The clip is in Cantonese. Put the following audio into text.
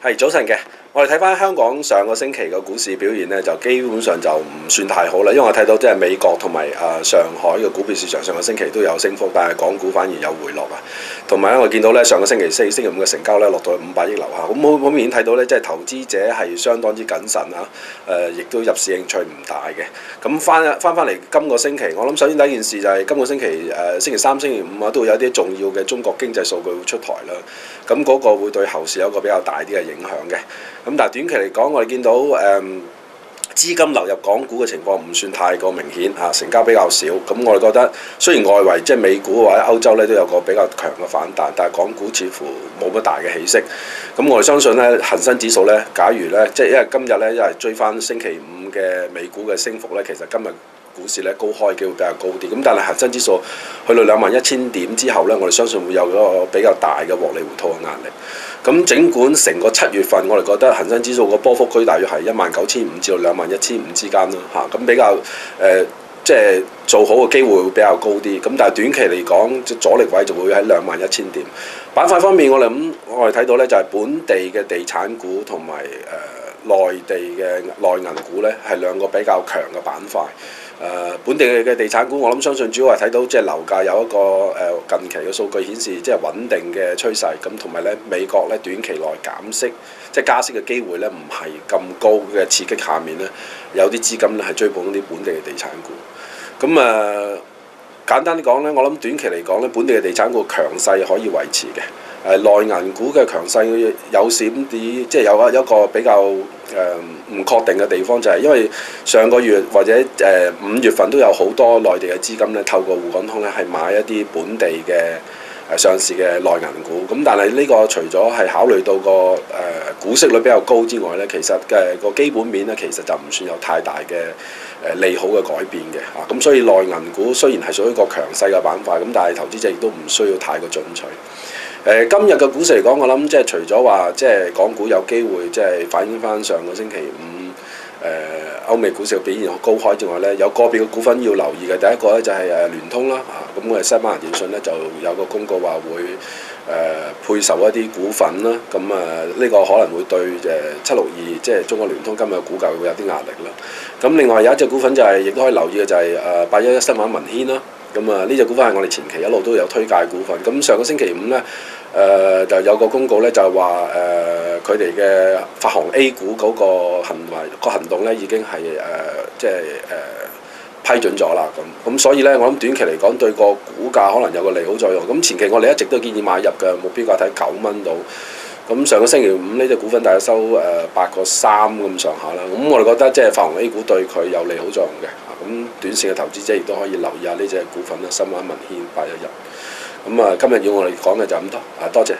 係早晨嘅，我哋睇翻香港上個星期嘅股市表現呢，就基本上就唔算太好啦。因為我睇到即係美國同埋上海嘅股票市場上個星期都有升幅，但係港股反而有回落啊。同埋咧，我見到咧上個星期四、星期五嘅成交咧落到去500億樓下，咁好明顯睇到咧，即係投資者係相當之謹慎啊。亦都入市興趣唔大嘅。咁翻嚟今個星期，我諗首先第一件事就係今個星期星期三、星期五啊，都會有啲重要嘅中國經濟數據會出台啦。咁嗰個會對後市有一個比較大啲嘅影響嘅。咁但係短期嚟講，我哋見到資金流入港股嘅情況唔算太過明顯嚇，成交比較少。咁我哋覺得雖然外圍即係美股或者歐洲咧都有個比較強嘅反彈，但係港股似乎冇乜大嘅起色。咁我哋相信咧，恒生指數咧，假如咧即係因為今日咧因為追翻星期五嘅美股嘅升幅咧，其實今日股市咧高開機會比較高啲。咁但係恒生指數去到21,000點之後咧，我哋相信會有嗰個比較大嘅獲利回吐嘅壓力。咁整管成個7月份，我哋覺得恒生指數個波幅區大約係19,500至到21,500之間啦嚇。咁比較即係做好嘅機會會比較高啲。咁但係短期嚟講，阻力位就會喺21,000點。板塊方面，我哋睇到咧就係本地嘅地產股同埋內地嘅內銀股咧係兩個比較強嘅板塊。本地嘅地產股，我諗相信主要係睇到即係樓價有一個近期嘅數據顯示即係穩定嘅趨勢，咁同埋咧美國咧短期內減息，即係加息嘅機會咧唔係咁高嘅刺激下面咧，有啲資金咧係追捧啲本地嘅地產股。咁簡單啲講咧，我諗短期嚟講咧，本地嘅地產股強勢可以維持嘅。內銀股嘅強勢有閃啲，即係有一個比較唔確定嘅地方，就係因為上個月或者5月份都有好多內地嘅資金咧，透過滬港通咧係買一啲本地嘅上市嘅內銀股。咁但係呢個除咗係考慮到個股息率比較高之外咧，其實個基本面咧其實就唔算有太大嘅利好嘅改變嘅嚇。咁所以內銀股雖然係屬於一個強勢嘅板塊，咁但係投資者亦都唔需要太過進取。今日嘅股市嚟講，我諗即係除咗話即係港股有機會即係反映翻上個星期五歐美股市嘅表現高開之外咧，有個別嘅股份要留意嘅。第一個咧就係聯通啦，咁我哋西班牙電訊咧就有個公告話會配售一啲股份啦。咁呢個可能會對762即係中國聯通今日嘅股價會有啲壓力啦。咁另外有一隻股份就係亦都可以留意嘅就係811新華文軒啦。咁呢隻股份係我哋前期一路都有推介股份。咁上個星期五咧，就有個公告咧，就係話佢哋嘅發行 A 股嗰個行動咧，已經係即係批准咗啦。咁所以咧，我諗短期嚟講對個股價可能有個利好作用。咁前期我哋一直都建議買入嘅目標價睇9蚊到。咁上個星期五呢隻股份大約收8個3咁上下啦。咁我哋覺得即係發行 A 股對佢有利好作用嘅。咁短線嘅投資者亦都可以留意下呢隻股份啦，新華文軒811。咁今日要我哋講嘅就咁多，多謝。